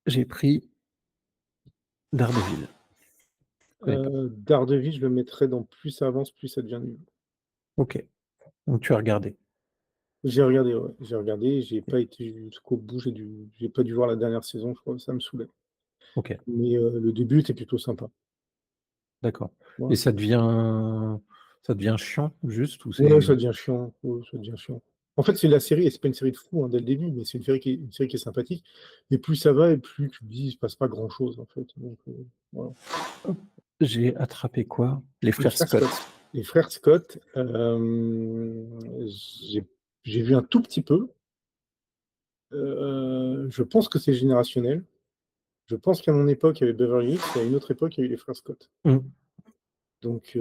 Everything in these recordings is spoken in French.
J'ai pris Daredevil. Je connais pas. Daredevil, je le mettrais dans plus ça avance, plus ça devient nul. OK, donc tu as regardé. J'ai regardé, ouais, j'ai pas été jusqu'au bout, j'ai pas dû voir la dernière saison, je crois, ça me saoulait. OK, Mais le début était plutôt sympa. d'accord et Voilà. ça devient chiant juste ou Ouais, c'est ça devient chiant, ouais, ça devient chiant. En fait, c'est la série et c'est pas une série de fous, hein, dès le début, mais c'est une série qui est sympathique et plus ça va et plus tu te dis: «Il se passe pas grand chose, en fait», donc voilà. hop, j'ai attrapé quoi? Les Les frères frères Scott. Scott. Les frères Scott, j'ai vu un tout petit peu, je pense que c'est générationnel. Je pense qu'à mon époque, il y avait Beverly Hills et à une autre époque, il y a eu les frères Scott. Mmh. Donc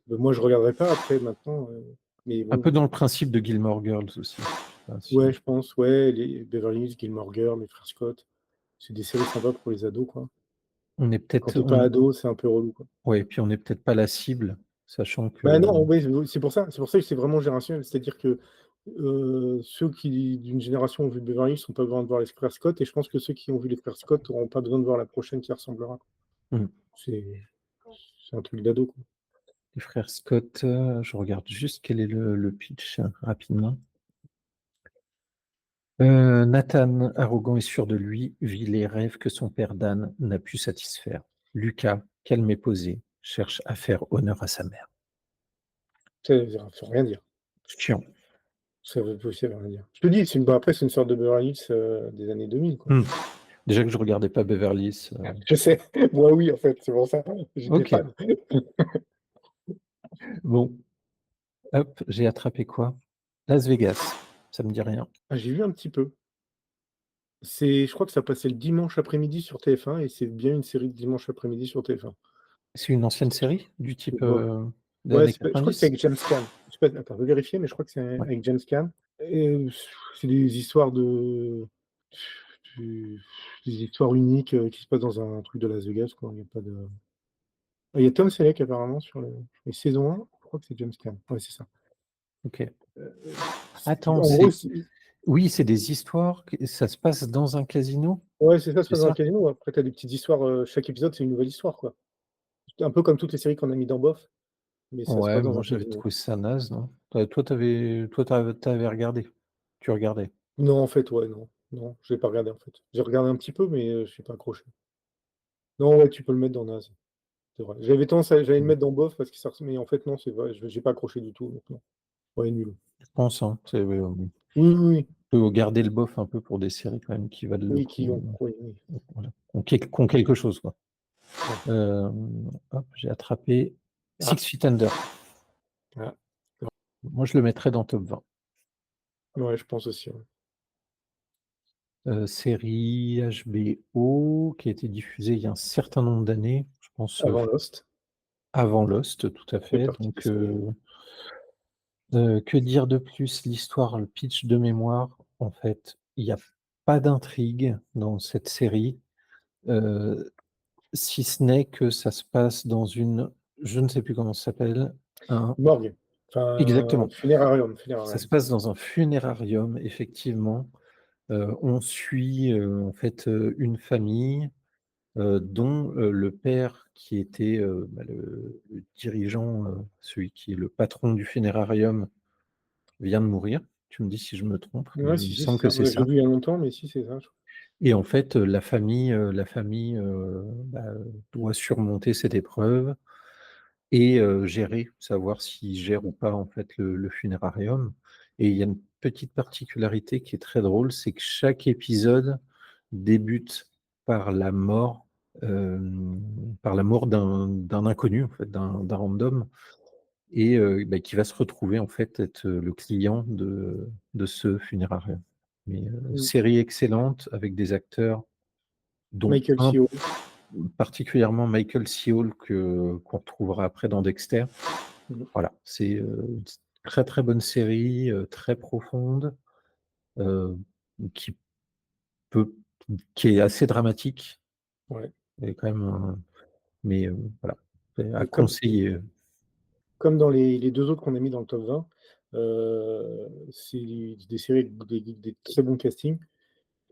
bah, moi, je regarderai pas après maintenant, mais Un peu bon, dans le principe de Gilmore Girls aussi. Je sais pas si ouais, je pense, ouais, les Beverly Hills, Gilmore Girls, les frères Scott, c'est des séries sympas pour les ados, quoi. on est Quand peut-être tu es pas on ado, c'est un peu relou, quoi. ouais, puis on n'est peut-être pas la cible, sachant que Bah, non, oui, c'est pour ça que c'est vraiment générationnel. C'est-à-dire que, ceux qui d'une génération ont vu Beverly Hills ont pas besoin de voir les frères Scott et je pense que ceux qui ont vu les frères Scott auront pas besoin de voir la prochaine qui ressemblera. mmh, C'est c'est un truc d'ado, quoi. les frères Scott, je regarde juste quel est le pitch, rapidement. Nathan, arrogant et sûr de lui, vit les rêves que son père Dan n'a pu satisfaire. Lucas, calme et posé, cherche à faire honneur à sa mère. Ça veut rien dire. Chiant. Ça veut rien dire. Je te dis, après c'est une sorte de Beverly Hills, des années 2000, quoi. Mmh. Déjà que je regardais pas Beverly Hills, Je sais, moi oui, en fait, c'est pour ça, j'étais OK. fan. Bon, hop, j'ai attrapé quoi? Las Vegas, ça me dit rien. Ah, j'ai vu un petit peu. Je crois que ça passait le dimanche après-midi sur TF1 et c'est bien une série de dimanche après-midi sur TF1. C'est une ancienne C'est série du type, des Ouais, années je crois que c'est 90? avec James Caan. Je sais pas, attends, je vais vérifier, mais je crois que c'est Ouais. avec James Caan et c'est des histoires du des histoires uniques, qui se passent dans un truc de Las Vegas, quoi. Il y a pas de il y a Tom Selleck apparemment sur les saison 1, je crois que c'est James Caan. Ouais, c'est ça. OK. C'est Attends, en gros, c'est oui, c'est des histoires que ça se passe dans un casino? ouais, c'est ça, se C'est passe dans un ça? casino. Après, tu as des petites histoires, chaque épisode, c'est une nouvelle histoire, quoi. Un peu comme toutes les séries qu'on a mis dans Bof, mais ça se Ouais, passe dans moi un j'avais casino. trouvé ça naze, non? Toi, tu avais regardé? Tu regardais? Non, en fait, ouais, non, non, j'ai pas regardé, en fait. J'ai regardé un petit peu, mais j'ai pas accroché. Non, ouais, tu peux le mettre dans naze, c'est vrai. J'allais le Mmh. mettre dans bof parce que ça res mais en fait, non, c'est vrai, j'ai pas accroché du tout, donc non. Ouais, nul. Je pense, hein, c'est, Oui, oui, oui. faut garder le bof un peu pour des séries quand même qui valent le Oui, qui coup, ont oui, oui. voilà, qui ont quelque chose, quoi. Ouais. Hop, j'ai attrapé Six Ah, Feet Under. ah, Moi, je le mettrais dans top 20. ouais, je pense aussi, ouais. Série HBO qui a été diffusée il y a un certain nombre d'années, je pense, Avant Lost, avant Lost, tout à ça fait fait, partie des donc séries. que dire de plus? L'histoire, le pitch de mémoire, en fait, il y a pas d'intrigue dans cette série, heu, si ce n'est que ça se passe dans une je ne sais plus comment ça s'appelle, un Morgue, enfin, exactement. funérarium, Ça funérarium. se passe dans un funérarium, effectivement. On suit, en fait, une famille, dont, le père qui était, le dirigeant, celui qui est le patron du funérarium vient de mourir. Tu me dis si je me trompe, mais Ouais, il si, me si, semble c'est que ça. c'est Ouais, je l'ai ça vu il y a longtemps, mais si, c'est ça, je et en fait, la famille, doit surmonter cette épreuve et gérer, savoir s'ils gèrent ou pas, en fait, le funérarium et il y a une petite particularité qui est très drôle, c'est que chaque épisode débute par la mort, par la mort d'un inconnu, en fait, d'un random et qui va se retrouver, en fait, être le client de ce funérarium. Mais mmh. série excellente avec des acteurs dont Michael un C. Hall. particulièrement Michael C. Hall qu'on retrouvera après dans Dexter. Mmh. Voilà, c'est, une très, très bonne série, très profonde, heu, qui peut qui est assez dramatique Ouais, et quand même, mais voilà, c'est à mais comme conseiller, comme dans les 2 autres qu'on a mis dans le top 20, c'est des séries avec des très bons castings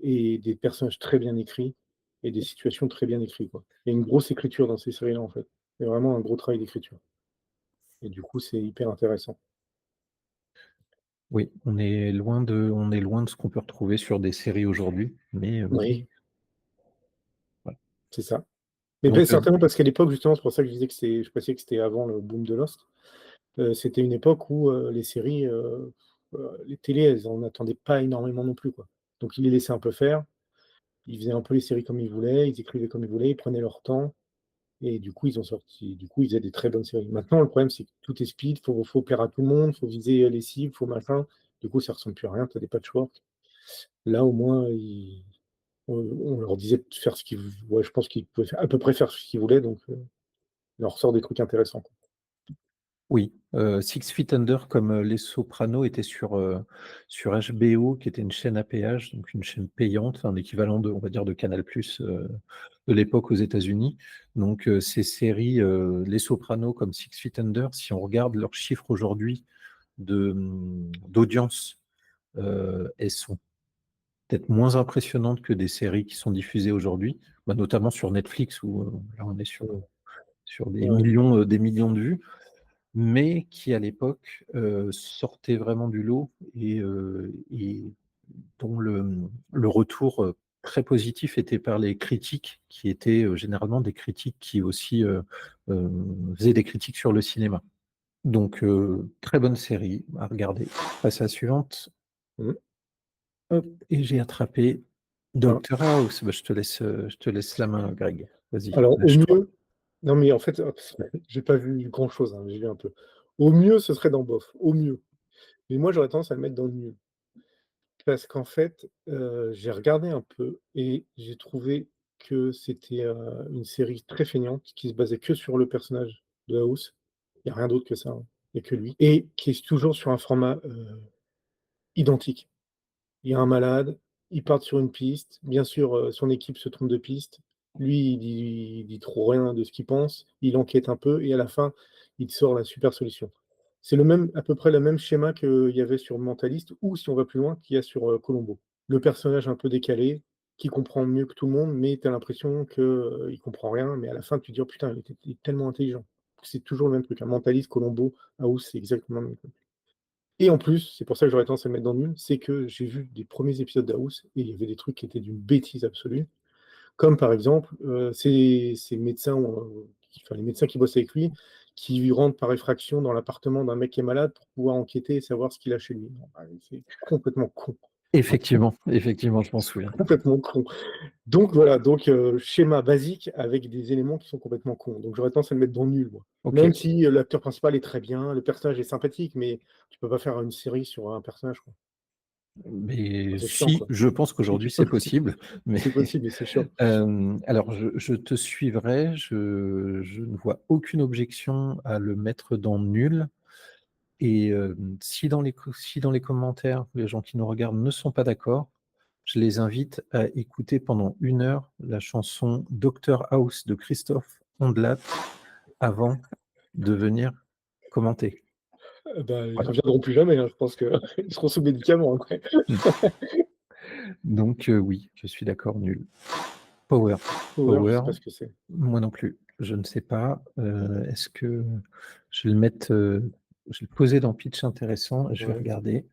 et des personnages très bien écrits. et des situations très bien écrites, quoi. Il y a une grosse écriture dans ces séries-là, en fait. Il y a vraiment un gros travail d'écriture et du coup, c'est hyper intéressant. Oui, on est loin de ce qu'on peut retrouver sur des séries aujourd'hui, mais Oui, voilà. c'est ça. Mais Donc certainement parce qu'à l'époque, justement, c'est pour ça que je disais que je pensais que c'était avant le boom de Lost. C'était une époque où, les séries, les télés, elles en attendaient pas énormément non plus, quoi. Donc ils les laissaient un peu faire. Ils faisaient un peu les séries comme ils voulaient, ils écrivaient comme ils voulaient, ils prenaient leur temps et du coup, ils faisaient des très bonnes séries. Maintenant, le problème, c'est que tout est speed, faut plaire à tout le monde, faut viser les cibles, faut machin. Du coup, ça ressemble plus à rien, tu as des patchwork. Là, au moins, on leur disait de faire ce qu'ils ouais, je pense qu'ils pouvaient à peu près faire ce qu'ils voulaient, donc il en ressort des trucs intéressants, quoi. oui, Six Feet Under comme, Les Sopranos était sur HBO qui était une chaîne à péage, donc une chaîne payante, un équivalent de on va dire de Canal+, de l'époque aux États-Unis. Donc, ces séries, Les Sopranos comme Six Feet Under, si on regarde leurs chiffres aujourd'hui d'audience, elles sont peut-être moins impressionnantes que des séries qui sont diffusées aujourd'hui, bah, notamment sur Netflix où, là on est sur Mmh. sur Ouais. des millions de vues, mais qui à l'époque, sortaient vraiment du lot et dont le retour, très positif était par les critiques qui étaient, généralement des critiques qui aussi, faisaient des critiques sur le cinéma. Donc, très bonne série à regarder. Passe à la suivante. Mmh. Hop et j'ai attrapé Ah, Doctor House. Bah, je te laisse la main, Greg. Vas-y, alors au lâche-toi. mieux non, mais en fait, j'ai pas vu grand-chose, hein, j'ai vu un peu. Au mieux, ce serait dans bof, au mieux. Mais moi, j'aurais tendance à le mettre dans le nul. Parce qu'en fait, j'ai regardé un peu et j'ai trouvé que c'était, une série très feignante qui se basait que sur le personnage de House. Il y a rien d'autre que ça, hein. Il y a que lui et qui est toujours sur un format, identique. Il y a un malade, ils partent sur une piste. Bien sûr, son équipe se trompe de piste. Lui, il dit trop rien de ce qu'il pense. Il enquête un peu et à la fin, il te sort la super solution. C'est le même à peu près le même schéma qu'il y avait sur Mentalist ou si on va plus loin, qu'il y a sur, Columbo. Le personnage un peu décalé, qui comprend mieux que tout le monde, mais tu as l'impression que, il comprend rien, mais à la fin, tu te dis: «Oh putain, il est tellement intelligent». C'est toujours le même truc, hein. Mentalist, Columbo, House, c'est exactement le même truc. Et en plus, c'est pour ça que j'aurais tendance à le mettre dans le nul, c'est que j'ai vu des premiers épisodes d'House et il y avait des trucs qui étaient d'une bêtise absolue. Comme par exemple, ces médecins, les médecins qui bossent avec lui, qui rentrent par effraction dans l'appartement d'un mec qui est malade pour pouvoir enquêter et savoir ce qu'il a chez lui. Non, c'est complètement con, Effectivement, effectivement, je m'en souviens. complètement con. Donc voilà, schéma basique avec des éléments qui sont complètement cons. Donc j'aurais tendance à le mettre dans nul, moi. OK. Même si, l'acteur principal est très bien, le personnage est sympathique, mais tu peux pas faire une série sur un personnage, quoi. Mais Enfin, c'est chiant, si, quoi. je pense Si qu'aujourd'hui tu peux, c'est possible, mais c'est possible, mais c'est chiant. alors je te suivrai, je ne vois aucune objection à le mettre dans nul et si dans les commentaires, les gens qui nous regardent ne sont pas d'accord, je les invite à écouter pendant 1 heure la chanson Doctor House de Christophe Ondelat avant de venir commenter. Bah, ils Voilà. reviendront plus jamais, hein, je pense qu'ils seront sous médicaments après. Mmh. Donc oui, je suis d'accord, nul. Power. Power, je Power, sais pas ce que c'est. moi non plus, je ne sais pas, est-ce que je vais le mettre, je vais le poser dans pitch intéressant et je vais Ouais. regarder.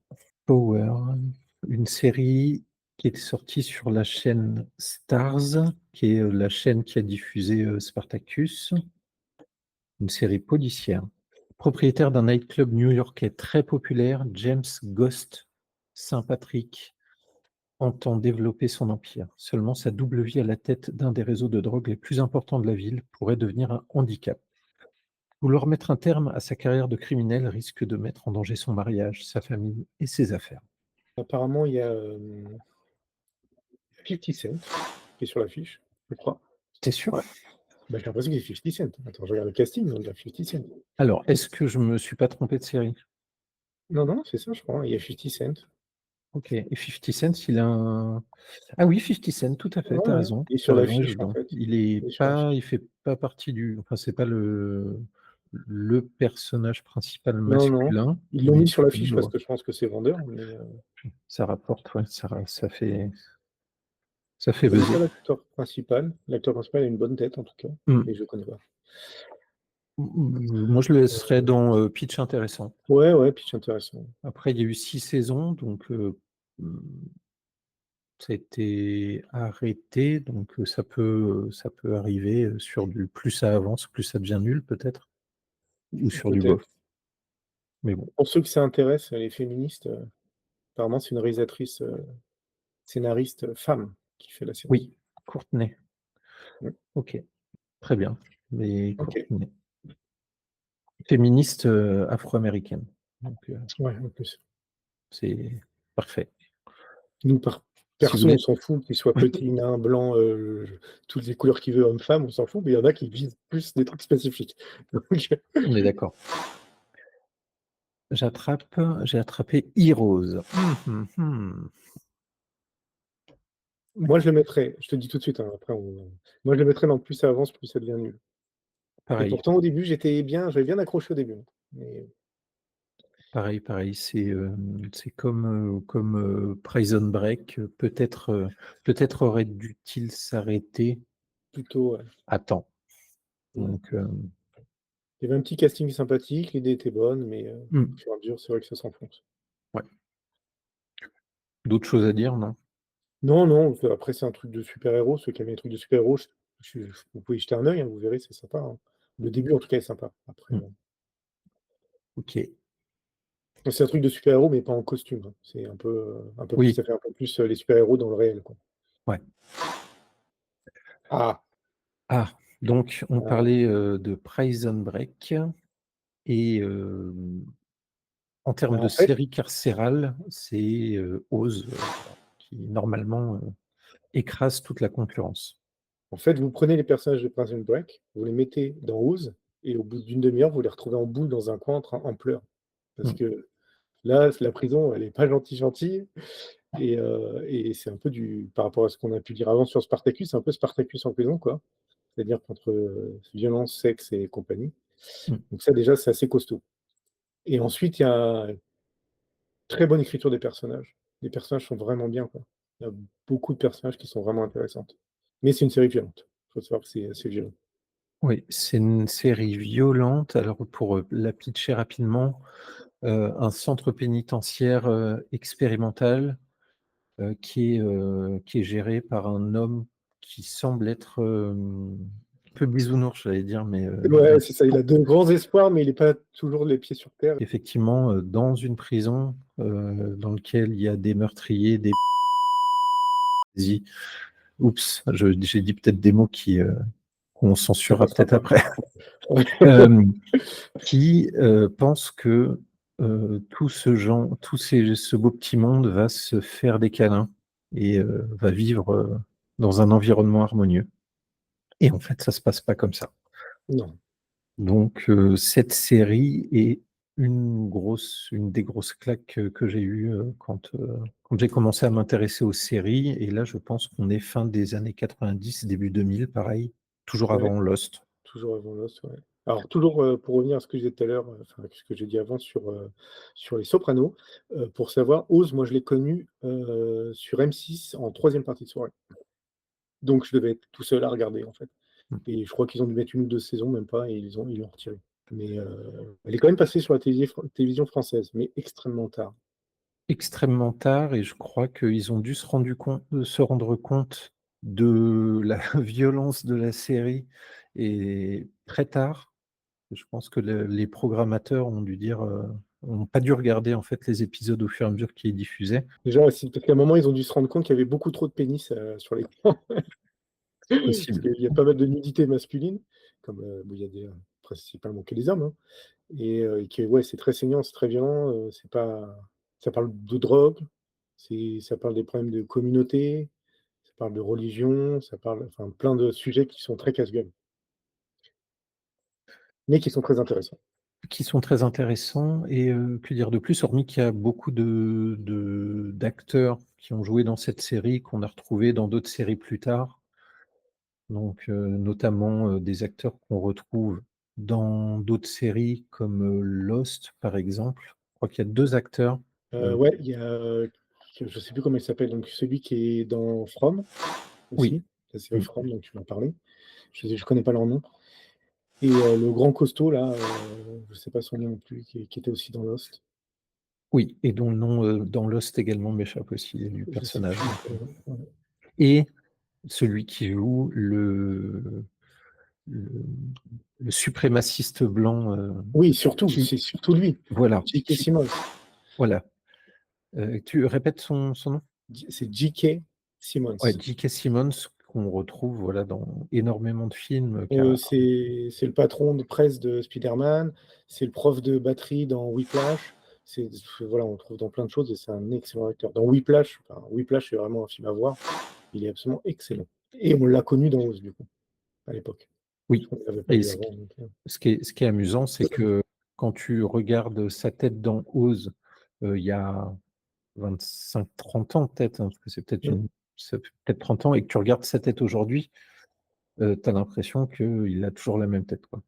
Power, une série qui est sortie sur la chaîne Starz, qui est, la chaîne qui a diffusé, Spartacus, une série policière. Propriétaire d'un nightclub new-yorkais très populaire, James Ghost Saint-Patrick entend développer son empire. Seulement, sa double vie à la tête d'un des réseaux de drogue les plus importants de la ville pourrait devenir un handicap. Vouloir mettre un terme à sa carrière de criminel risque de mettre en danger son mariage, sa famille et ses affaires. Apparemment, il y a, 50 Cent qui est sur l'affiche, je crois. T'es sûr? Ouais. Bah, j'ai l'impression que c'est 50 Cent. Attends, je regarde le casting, on dirait 50 Cent. Alors, est-ce que je me suis pas trompé de série? Non, non, c'est ça, je crois, il y a 50 Cent. OK et 50 Cent, il a un ah oui, 50 Cent, tout à fait, Ouais, tu as ouais, raison, il est tu sur as raison, il joue l'affiche, en dedans. fait. Il est Il est sur pas l'affiche. il fait pas partie du enfin, c'est pas le personnage principal Non, non, masculin, ils l'ont mais mis sur on l'affiche le parce voit. que je pense que c'est vendeur, mais Ça rapporte, ouais, ça fait Ça Je fait connais pas buzzer. l'acteur principal. L'acteur principal a une bonne tête en tout cas, Mmh. mais je connais pas. Moi, je le laisserais Heu, dans, Pitch intéressant. ouais, ouais, puis c'est intéressant. Après, il y a eu 6 saisons, donc mmh, ça a été arrêté, donc ça peut arriver, sur du plus ça avance, plus ça devient nul peut-être? Ou sur du bof. Peut-être. Mais bon, Pour ceux que ça intéresse, les féministes, apparemment c'est une réalisatrice, scénariste, femme qui fait la série. oui, Courtenay, Mmh, OK, très bien. Mais OK. Courtenay, féministe, afro-américaine, donc Ouais, en plus. c'est parfait. Nous Si vous perso, on voulez s'en fout qu'il soit petit, nain, blanc, toutes les couleurs qu'il veut, homme-femme, on s'en fout, mais il y en a qui visent plus des trucs spécifiques. Donc on est d'accord. J'attrape j'ai attrapé Heroes. Mmh. moi je le mettrais, je te le dis tout de suite, hein, après on moi je le mettrais dans plus ça avance, plus ça devient nul. Et Pareil, pourtant au début j'avais bien accroché au début, hein, mais pareil, c'est comme, Prison Break, peut-être aurait-il s'arrêter plutôt, ouais. à temps, Mmh. donc Il y avait un petit casting sympathique, l'idée était bonne, mais mmh, au fur et à mesure, c'est vrai que ça s'enfonce. ouais. D'autres choses à dire, non? Non, non, après c'est un truc de super-héros, ceux qui aiment les trucs de super-héros, vous pouvez y jeter un œil, hein, vous verrez, c'est sympa, hein. Le début en tout cas est sympa. Après, Mmh, OK. c'est un truc de super-héros, mais pas en costume, hein. C'est un peu plus Oui, ça fait un peu plus, les super-héros dans le réel, quoi. ouais. Ah! Ah, donc on Ah, parlait, de Prison Break et en termes bah, de en fait série carcérale, c'est, Oz, qui normalement, écrase toute la concurrence. vous prenez les personnages de Prison Break, vous les mettez dans Oz et au bout d'une demi-heure, vous les retrouvez en boule dans un coin en pleurs. Parce Mmh, que là, la prison, elle est pas gentille et c'est un peu du par rapport à ce qu'on a pu dire avant sur Spartacus, c'est un peu Spartacus en prison, quoi. C'est-à-dire qu'entre, violence, sexe et compagnie. mmh. Donc ça, déjà, c'est assez costaud et ensuite, il y a très bonne écriture des personnages. Les personnages sont vraiment bien, quoi. Il y a beaucoup de personnages qui sont vraiment intéressantes. Mais c'est une série violente. Il faut savoir que c'est assez violent. Oui, c'est une série violente. Alors pour, la pitcher rapidement, un centre pénitentiaire, expérimental, qui est géré par un homme qui semble être, un peu bisounours, j'allais dire, mais, Ouais, c'est ça, il a de grands espoirs, mais il est pas toujours les pieds sur terre. effectivement, dans une prison, dans lequel il y a des meurtriers, des oups, j'ai dit peut-être des mots qu'on Ça censurera passera peut-être pas. après. Ouais. Hem, qui, pense que, ce beau petit monde va se faire des câlins et va vivre, dans un environnement harmonieux et en fait, ça se passe pas comme ça. Non. Donc cette série est une des grosses claques que j'ai eues, quand j'ai commencé à m'intéresser aux séries et là, je pense qu'on est fin des années 90, début 2000, pareil, toujours Ouais, avant Lost. toujours avant Lost, ouais. Alors toujours, pour revenir à ce que je disais tout à l'heure, enfin ce que j'ai dit avant sur les Sopranos, pour savoir, Oz, moi je l'ai connu, sur M6 en troisième partie de soirée. Donc je devais être tout seul à regarder, en fait Mmh. et je crois qu'ils ont dû mettre 1 ou 2 saisons, même pas et ils l'ont retirée. Mais elle est quand même passée sur la télévision française, mais extrêmement tard. Extrêmement tard et je crois qu'ils ont dû se rendre compte de la violence de la série et très tard. Je pense que les programmateurs ont dû dire, ont pas dû regarder en fait les épisodes au fur et à mesure qu'ils diffusaient. Déjà aussi parce qu'à un moment, ils ont dû se rendre compte qu'il y avait beaucoup trop de pénis, sur l'écran. C'est Parce possible. qu'il y a pas mal de nudité masculine, comme, bon, il y a des, principalement que des hommes, hein et que ouais, c'est très saignant, c'est très violent, c'est pas ça parle de drogue, ça parle des problèmes de communauté, ça parle de religion, ça parle enfin plein de sujets qui sont très casse-gueule, mais qui sont très intéressants. Qui sont très intéressants et que dire de plus? Hormis qu'il y a beaucoup d'acteurs qui ont joué dans cette série, qu'on a retrouvés dans d'autres séries plus tard. Donc, notamment, des acteurs qu'on retrouve dans d'autres séries comme, Lost, par exemple. Je crois qu'il y a 2 acteurs, Ouais, il y a, je sais plus comment il s'appelle, donc celui qui est dans From, Oui, aussi, la série mmh, From dont tu m'as parlé. Je connais pas leur nom et le grand costaud là, je sais pas son nom non plus, qui était aussi dans Lost. oui et dont le nom, dans Lost également m'échappe aussi du Je sais personnage plus, donc ouais. et celui qui joue le le suprémaciste blanc, Oui, surtout, qui c'est surtout lui, voilà, J.K. qui Simmons. voilà, tu répètes son nom? C'est J.K. Ouais, Simmons. J.K. Simmons qu'on retrouve, voilà, dans énormément de films, car C'est le patron de presse de Spider-Man, c'est le prof de batterie dans Whiplash. Voilà, on le trouve dans plein de choses et c'est un excellent acteur. Dans Whiplash, enfin, Whiplash, c'est vraiment un film à voir. Il est absolument excellent et on l'a connu dans Oz, du coup, à l'époque. Parce oui qu'on ne l'avait pas et vu avant, donc ce qui est amusant, c'est que quand tu regardes sa tête dans Oz, il y a 25-30 ans peut-être, hein, parce que ça fait peut-être 30 ans et que tu regardes sa tête aujourd'hui, tu as l'impression qu'il a toujours la même tête, quoi.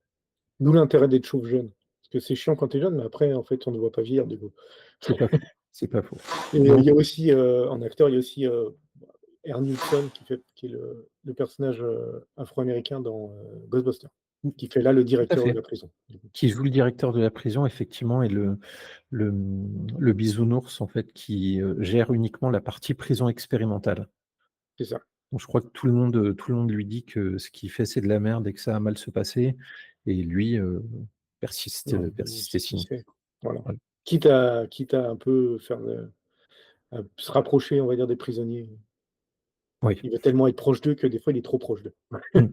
d'où l'intérêt d'être chauve jeune. Parce que c'est chiant quand tu es jeune, mais après, en fait, on ne voit pas vieillir, du coup. C'est pas faux, c'est pas faux. Et il Donc y a aussi, en acteur, il y a aussi, Ern Newton qui est le personnage, afro-américain dans, Ghostbusters, qui fait là le tout à directeur de fait, la prison, du coup. qui joue le directeur de la prison effectivement et le bisounours en fait qui, gère uniquement la partie prison expérimentale. C'est ça. Donc je crois que tout le monde lui dit que ce qu'il fait, c'est de la merde et que ça va mal se passer et lui, Non, il persiste et sait ce qu'il signe. fait. Voilà. Voilà. Quitte à un peu faire à se rapprocher, on va dire, des prisonniers. Oui. Il veut tellement être proche d'eux que des fois, il est trop proche d'eux. Mmh.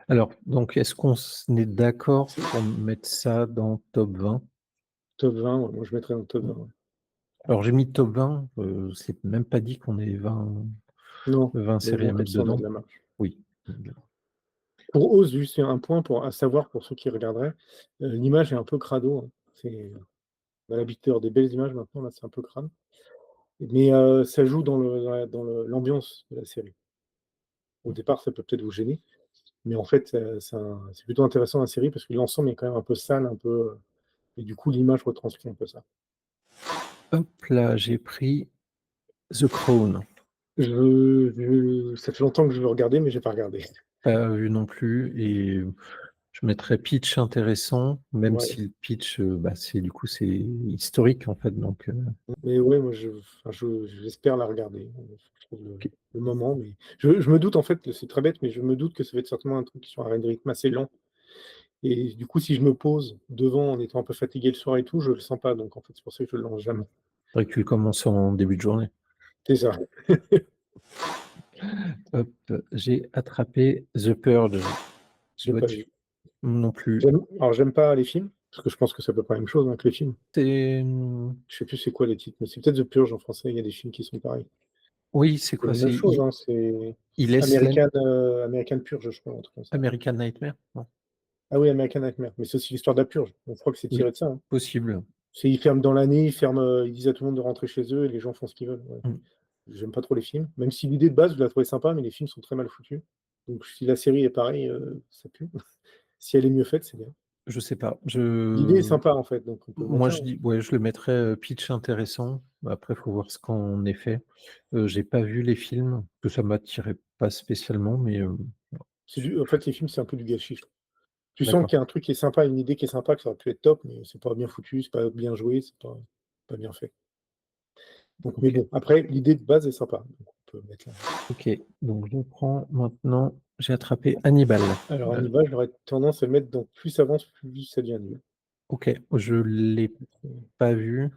Alors donc est-ce qu'on est d'accord C'est pour mettre ça dans top 20? top 20, ouais, moi je mettrais dans le top Mmh. 20, ouais. Alors j'ai mis top 20, c'est même pas dit qu'on ait 20 Non, 20 mais séries bon, à comme mettre ça, on a de dedans. la marge. Oui. Pour Oz, juste un point à savoir pour ceux qui regarderaient, l'image est un peu crado, hein. On a l'habitude d'avoir des belles images maintenant, là, c'est un peu crade. Mais ça joue l'ambiance de la série. Au départ, ça peut peut-être vous gêner, mais en fait, c'est plutôt intéressant la série parce que l'ensemble est quand même un peu sale, un peu, et du coup, l'image retranscrit un peu ça. Hop là, j'ai pris The Crown. Ça fait longtemps que je veux regarder, mais j'ai pas regardé. Pas vu non plus et je mettrais pitch intéressant, même Ouais, si le pitch, bah, c'est historique en fait donc mais ouais, moi, enfin, j'espère la regarder. Je trouve OK. le moment, mais je me doute, en fait, que c'est très bête, mais je me doute que ça va être certainement un truc sur un rythme assez lent et du coup, si je me pose devant en étant un peu fatigué le soir et tout, je le sens pas, donc en fait, c'est pour ça que je le lance jamais. Faudrait que tu le commences en début de journée. C'est ça. Hop, j'ai attrapé The Purge. Je l'ai pas Dois-tu vu. non plus. J'aime pas les films, parce que je pense que c'est à peu près la même chose, hein, que les films. C'est, Je sais plus c'est quoi les titres, mais c'est peut-être The Purge en français, il y a des films qui sont pareils. oui, c'est C'est quoi? la même chose, hein, c'est Il laisse la American Purge, je crois, un truc comme ça. American Nightmare? Non? Ah oui, American Nightmare, mais c'est aussi l'histoire de la purge. On croit que c'est Oui, tiré de ça, hein. possible. Ils ferment dans l'année, ils disent à tout le monde de rentrer chez eux et les gens font ce qu'ils veulent, ouais. Mmh. J'aime pas trop les films, même si l'idée de base, je la trouvais sympa, mais les films sont très mal foutus. Donc si la série est pareille, ça pue. Si elle est mieux faite, c'est bien. Je sais pas. L'idée est sympa, en fait, donc on peut mettre Moi, ça, je hein. dis ouais, je le mettrais, pitch intéressant. Après, il faut voir ce qu'en est fait. J'ai pas vu les films, que ça m'attirait pas spécialement, mais En fait, les films, c'est un peu du gâchis, je trouve. Tu sens d'accord. qu'il y a un truc qui est sympa, une idée qui est sympa, que ça aurait pu être top, mais c'est pas bien foutu, c'est pas bien joué, c'est pas bien fait. Donc mais OK, bon, après, l'idée de base est sympa, donc on peut mettre là. OK. Donc je prends maintenant j'ai attrapé Hannibal. Alors Heu, Hannibal, j'aurais tendance à le mettre dans plus ça avance, plus ça devient nul. OK, je l'ai pas vu.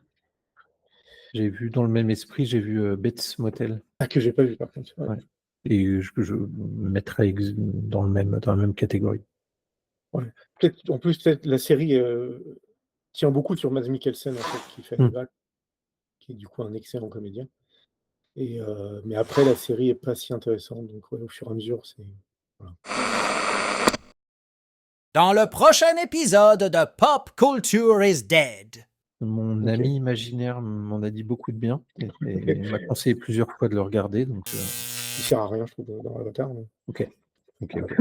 J'ai vu dans le même esprit, j'ai vu, Bates Motel, Ah, que j'ai pas vu par contre, ouais. ouais et je mettrais dans la même catégorie. Ouais. Peut-être la série, tient beaucoup sur Mads Mikkelsen, en fait, qui fait Mmh. Hannibal, qui est du coup un excellent comédien et mais après la série est pas si intéressante, donc ouais, au fur et à mesure, c'est voilà. Dans le prochain épisode de Pop Culture is Dead. Mon OK. ami imaginaire m'en a dit beaucoup de bien et m'a conseillé plusieurs fois de le regarder donc Il sert à rien, je trouve, dans Avatar, mais OK. OK, OK.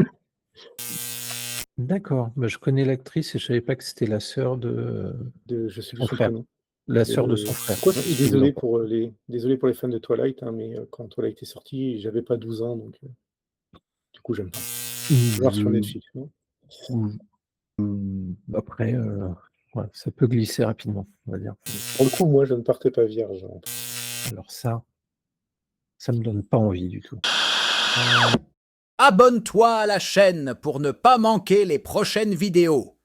D'accord, bah, je connais l'actrice et je savais pas que c'était la sœur de je sais plus son son frère. prénom. La sœur de son frère. Quoi, si vous désolé en pour, les fans de Twilight, hein, mais quand Twilight est sorti, j'avais pas 12 ans, donc du coup, j'aime pas. Voir sur Je Netflix, non? ou après, ouais, ça peut glisser rapidement, on va dire. Pour le coup, moi, je ne partais pas vierge, hein. Alors ça me donne pas envie du tout. Abonne-toi à la chaîne pour ne pas manquer les prochaines vidéos.